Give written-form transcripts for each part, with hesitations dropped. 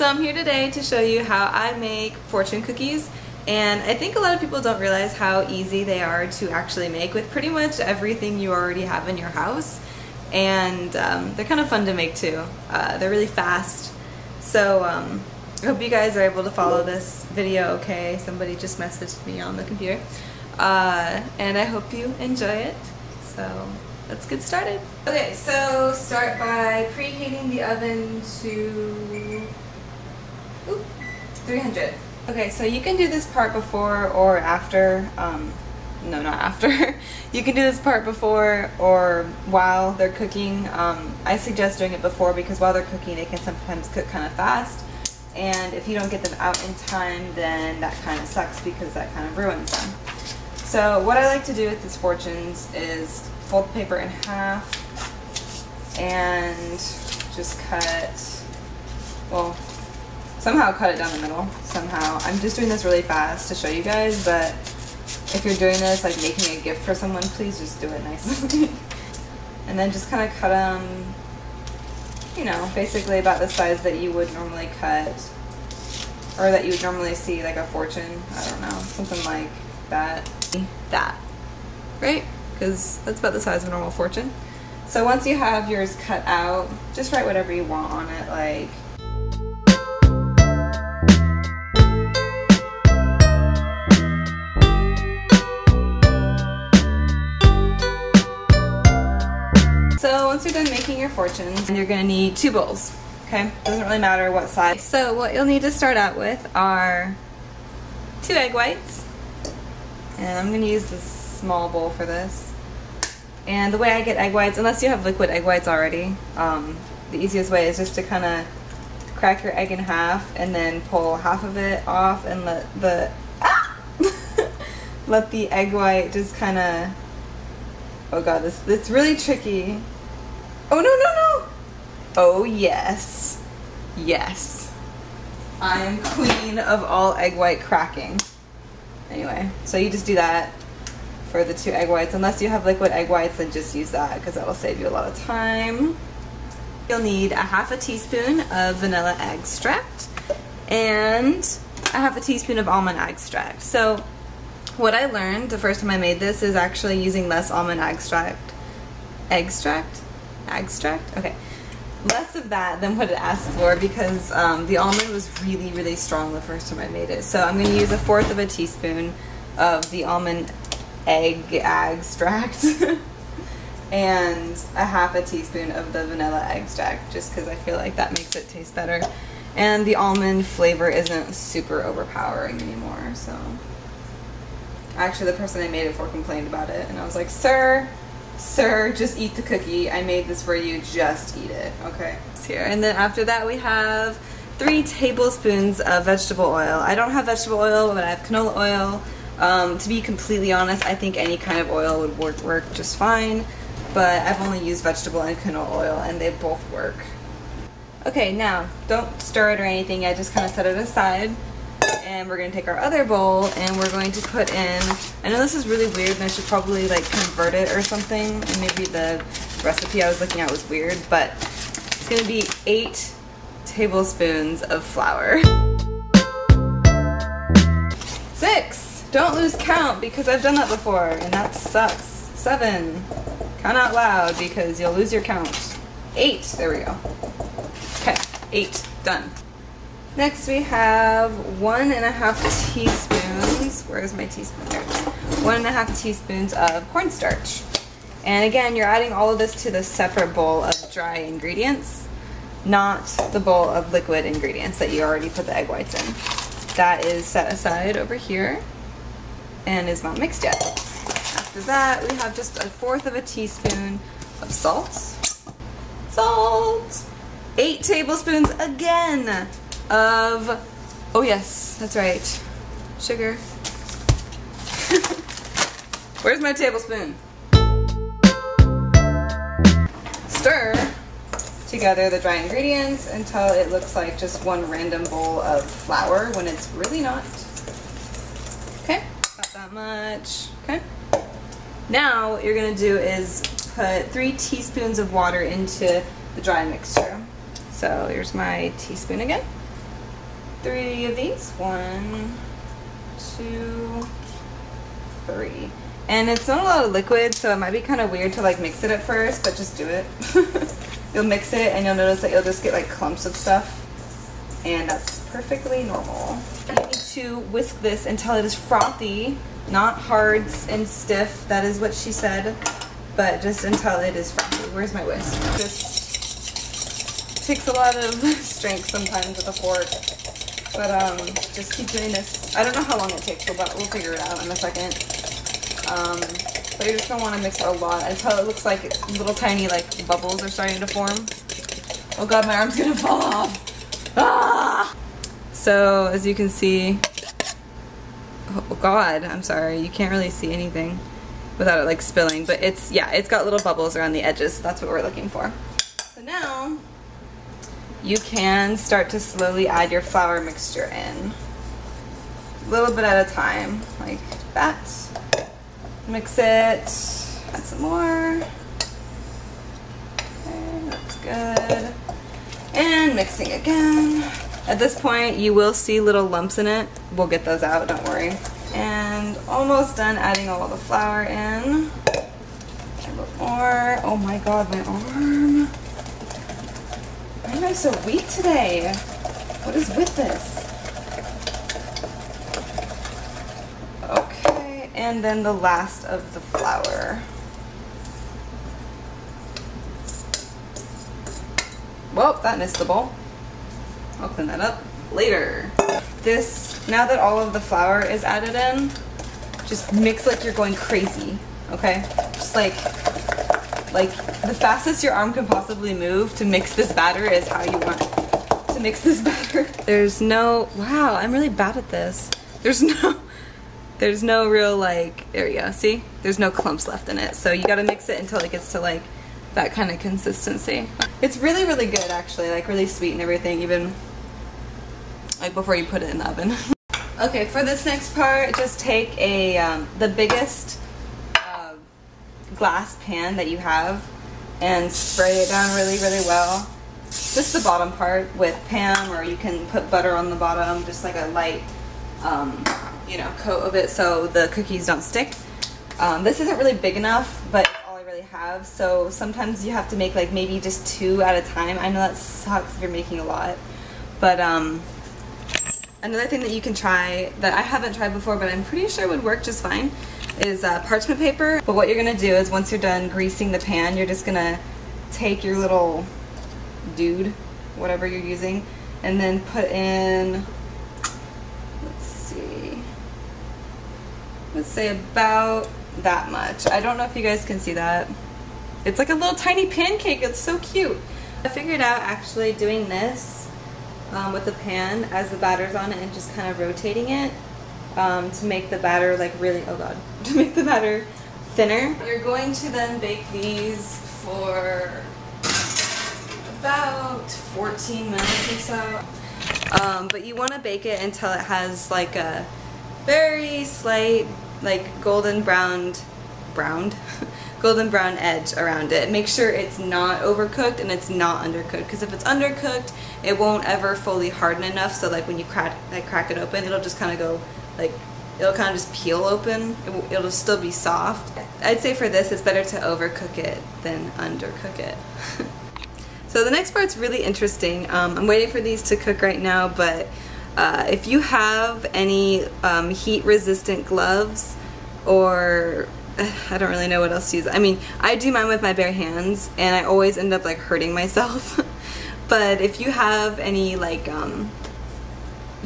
So I'm here today to show you how I make fortune cookies, and I think a lot of people don't realize how easy they are to actually make with pretty much everything you already have in your house. And they're kind of fun to make too. They're really fast. So I hope you guys are able to follow this video okay. Somebody just messaged me on the computer. And I hope you enjoy it. So let's get started. Okay, so start by preheating the oven to 300. Okay, so you can do this part before or after. No, not after. You can do this part before or while they're cooking. I suggest doing it before because while they're cooking, they can sometimes cook kind of fast. And if you don't get them out in time, then that kind of sucks because that kind of ruins them. So what I like to do with these fortunes is fold the paper in half and just cut, well, somehow cut it down the middle, somehow. I'm just doing this really fast to show you guys, but if you're doing this, like making a gift for someone, please just do it nicely. And then just kind of cut them, you know, basically about the size that you would normally cut, or that you would normally see like a fortune. I don't know, something like that. That, right? Because that's about the size of a normal fortune. So once you have yours cut out, just write whatever you want on it, like so once you're done making your fortunes, you're gonna need 2 bowls, okay? Doesn't really matter what size. So what you'll need to start out with are 2 egg whites. And I'm gonna use this small bowl for this. And the way I get egg whites, unless you have liquid egg whites already, the easiest way is just to kind of crack your egg in half and then pull half of it off and let the let the egg white just kind of, oh god, it's really tricky. Oh no. Oh yes. Yes. I am queen of all egg white cracking. Anyway, so you just do that for the 2 egg whites. Unless you have liquid egg whites, then just use that because that'll save you a lot of time. You'll need a ½ teaspoon of vanilla extract and a ½ teaspoon of almond extract. So what I learned the first time I made this is actually using less almond extract. Okay. Less of that than what it asked for because the almond was really strong the first time I made it. So I'm going to use 1/4 teaspoon of the almond egg extract and a ½ teaspoon of the vanilla extract just because I feel like that makes it taste better. And the almond flavor isn't super overpowering anymore. So actually the person I made it for complained about it and I was like, Sir, just eat the cookie. I made this for you, just eat it, okay? Here. And then after that we have 3 tablespoons of vegetable oil. I don't have vegetable oil, but I have canola oil. To be completely honest, I think any kind of oil would work just fine, but I've only used vegetable and canola oil and they both work. Okay, now don't stir it or anything yet, just kind of set it aside. And we're going to take our other bowl and we're going to put in, I know this is really weird and I should probably like convert it or something, and maybe the recipe I was looking at was weird, but it's going to be 8 tablespoons of flour. 6, don't lose count because I've done that before and that sucks. 7, count out loud because you'll lose your count. 8, there we go. Okay, 8, done. Next we have 1½ teaspoons, where's my teaspoon? There it is. 1½ teaspoons of cornstarch. And again, you're adding all of this to the separate bowl of dry ingredients, not the bowl of liquid ingredients that you already put the egg whites in. That is set aside over here and is not mixed yet. After that, we have just 1/4 teaspoon of salt. Salt! 8 tablespoons again of, oh yes, that's right, sugar. Where's my tablespoon? Stir together the dry ingredients until it looks like just one random bowl of flour when it's really not. Okay, about that much. Okay. Now what you're gonna do is put 3 teaspoons of water into the dry mixture. So here's my teaspoon again. 3 of these. 1, 2, 3. And it's not a lot of liquid, so it might be kind of weird to like mix it at first, but just do it. You'll mix it and you'll notice that you'll just get like clumps of stuff, and that's perfectly normal. You need to whisk this until it is frothy, not hard and stiff. That is what she said, but just until it is frothy. Where's my whisk? This takes a lot of strength sometimes with a fork, but just keep doing this. I don't know how long it takes, but we'll figure it out in a second. But you're just gonna want to mix it a lot until it looks like little tiny like bubbles are starting to form. Oh god, my arm's gonna fall off. Ah! So as you can see, oh god, I'm sorry, you can't really see anything without it like spilling, but it's, yeah, it's got little bubbles around the edges, so that's what we're looking for. So now you can start to slowly add your flour mixture in, a little bit at a time, like that. Mix it, add some more. Okay, that's good. And mixing again. At this point, you will see little lumps in it. We'll get those out, don't worry. And almost done adding all the flour in. A little more. Oh my god, my arm. Why am I so weak today? What is with this? Okay, and then the last of the flour. Well, that missed the bowl. I'll clean that up later. This, now that all of the flour is added in, just mix like you're going crazy, okay? Just like the fastest your arm can possibly move to mix this batter is how you want to mix this batter. There's no, wow, I'm really bad at this. There's no real like, there you go, see? There's no clumps left in it. So you gotta mix it until it gets to like that kind of consistency. It's really, really good actually, like really sweet and everything, even like before you put it in the oven. Okay, for this next part, just take a the biggest glass pan that you have and spray it down really, really well. Just the bottom part with Pam, or you can put butter on the bottom, just like a light, you know, coat of it so the cookies don't stick. This isn't really big enough, but it's all I really have, so sometimes you have to make like maybe just 2 at a time. I know that sucks if you're making a lot, but another thing that you can try that I haven't tried before but I'm pretty sure would work just fine is parchment paper. But what you're gonna do is once you're done greasing the pan, you're just gonna take your little dude, whatever you're using, and then put in, let's see, let's say about that much. I don't know if you guys can see that. It's like a little tiny pancake. It's so cute. I figured out actually doing this with the pan as the batter's on it and just kind of rotating it to make the batter like really, oh god, to make the batter thinner. You're going to then bake these for about 14 minutes or so. But you want to bake it until it has like a very slight like golden brown edge around it. Make sure it's not overcooked and it's not undercooked, because if it's undercooked it won't ever fully harden enough, so like when you crack it open, it'll just kind of go like, it'll kind of just peel open. It'll still be soft. I'd say for this it's better to overcook it than undercook it. So the next part's really interesting. I'm waiting for these to cook right now, but if you have any heat resistant gloves, or I don't really know what else to use. I mean, I do mine with my bare hands and I always end up like hurting myself. But if you have any like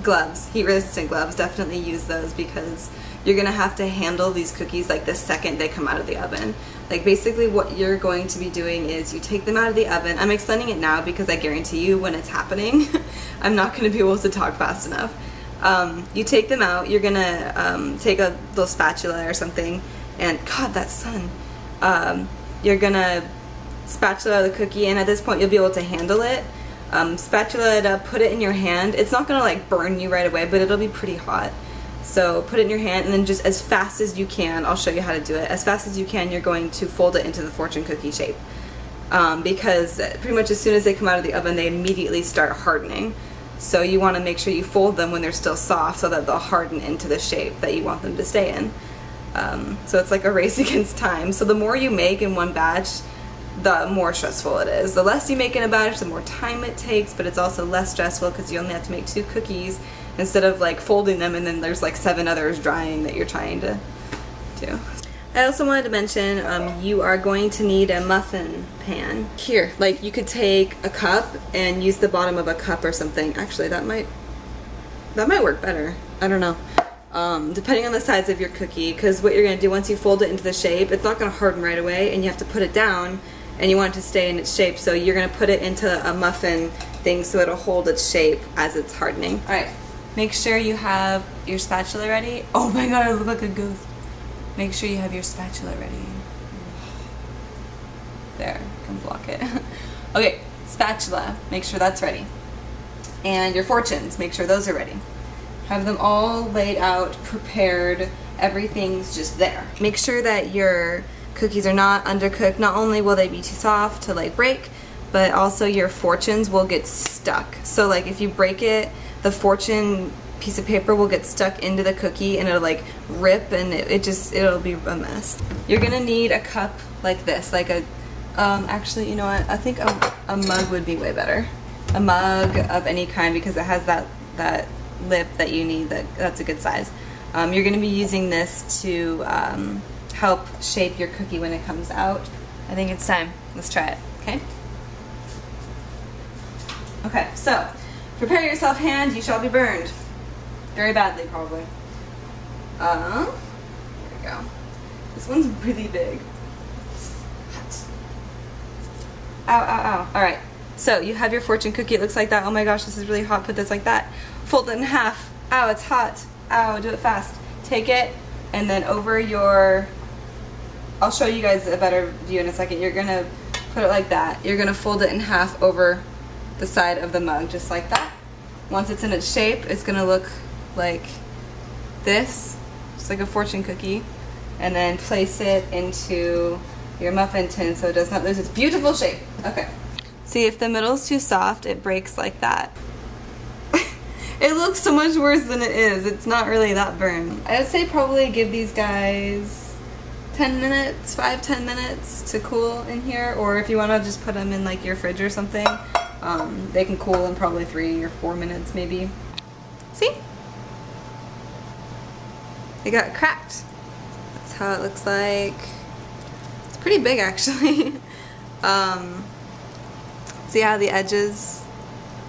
gloves, heat resistant gloves, definitely use those, because you're gonna have to handle these cookies like the second they come out of the oven. Like basically what you're going to be doing is you take them out of the oven. I'm explaining it now because I guarantee you when it's happening, I'm not gonna be able to talk fast enough. You take them out, you're gonna take a little spatula or something, and god, that sun. You're gonna spatula the cookie, and at this point you'll be able to handle it. Spatula it up, put it in your hand. It's not gonna like burn you right away, but it'll be pretty hot. So put it in your hand, and then just as fast as you can, I'll show you how to do it. As fast as you can, you're going to fold it into the fortune cookie shape. Because pretty much as soon as they come out of the oven, they immediately start hardening. So you want to make sure you fold them when they're still soft so that they'll harden into the shape that you want them to stay in. So it's like a race against time. So the more you make in one batch, the more stressful it is. The less you make in a batch, the more time it takes, but it's also less stressful because you only have to make 2 cookies instead of like folding them and then there's like 7 others drying that you're trying to do. I also wanted to mention you are going to need a muffin pan. Here, like you could take a cup and use the bottom of a cup or something. Actually, that might work better. I don't know. Depending on the size of your cookie, because what you're going to do once you fold it into the shape, it's not going to harden right away and you have to put it down and you want it to stay in its shape, so you're going to put it into a muffin thing so it'll hold its shape as it's hardening. Alright, make sure you have your spatula ready. Oh my god, I look like a ghost. Make sure you have your spatula ready. There, you can block it. Okay, spatula, make sure that's ready. And your fortunes, make sure those are ready. Have them all laid out, prepared, everything's just there. Make sure that your cookies are not undercooked. Not only will they be too soft to like break, but also your fortunes will get stuck. So like if you break it, the fortune piece of paper will get stuck into the cookie and it'll like rip and it'll be a mess. You're gonna need a cup like this, like a, actually, you know what, I think a mug would be way better. A mug of any kind because it has that lip that you need, that's a good size. You're gonna be using this to help shape your cookie when it comes out. I think it's time. Let's try it, okay? Okay, so prepare yourself, hand, you shall be burned. Very badly, probably. There we go. This one's really big. Ow, ow, ow. Alright, so you have your fortune cookie. It looks like that. Oh my gosh, this is really hot. Put this like that. Fold it in half. Ow, it's hot. Ow, do it fast. Take it, and then over your... I'll show you guys a better view in a second. You're going to put it like that. You're going to fold it in half over the side of the mug, just like that. Once it's in its shape, it's going to look like this, just like a fortune cookie, and then place it into your muffin tin so it does not lose its beautiful shape. Okay. See, if the middle's too soft, it breaks like that. It looks so much worse than it is. It's not really that burned. I would say probably give these guys 10 minutes, 5-10 minutes to cool in here, or if you want to just put them in like your fridge or something, they can cool in probably 3 or 4 minutes maybe. See? It got cracked. That's how it looks like. It's pretty big actually. See how the edges,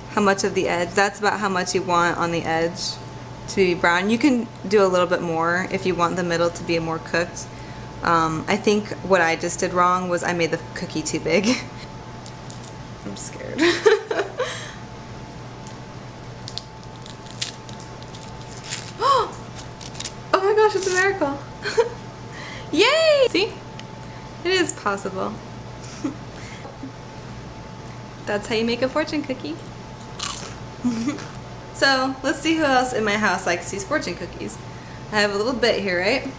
how much of the edge, that's about how much you want on the edge to be brown. You can do a little bit more if you want the middle to be more cooked. I think what I just did wrong was I made the cookie too big. I'm scared. Oh my gosh, it's a miracle. Yay! See? It is possible. That's how you make a fortune cookie. So, let's see who else in my house likes these fortune cookies. I have a little bit here, right?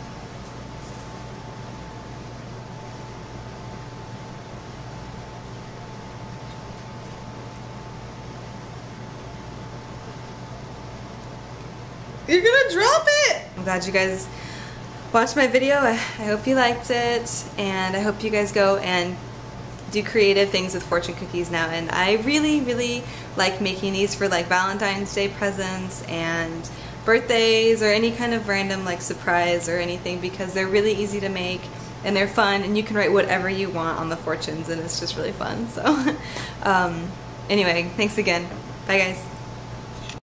You're gonna drop it! I'm glad you guys watched my video. I hope you liked it, and I hope you guys go and do creative things with fortune cookies now. And I really, really like making these for like Valentine's Day presents and birthdays or any kind of random like surprise or anything, because they're really easy to make and they're fun, and you can write whatever you want on the fortunes and it's just really fun. So anyway, thanks again. Bye guys.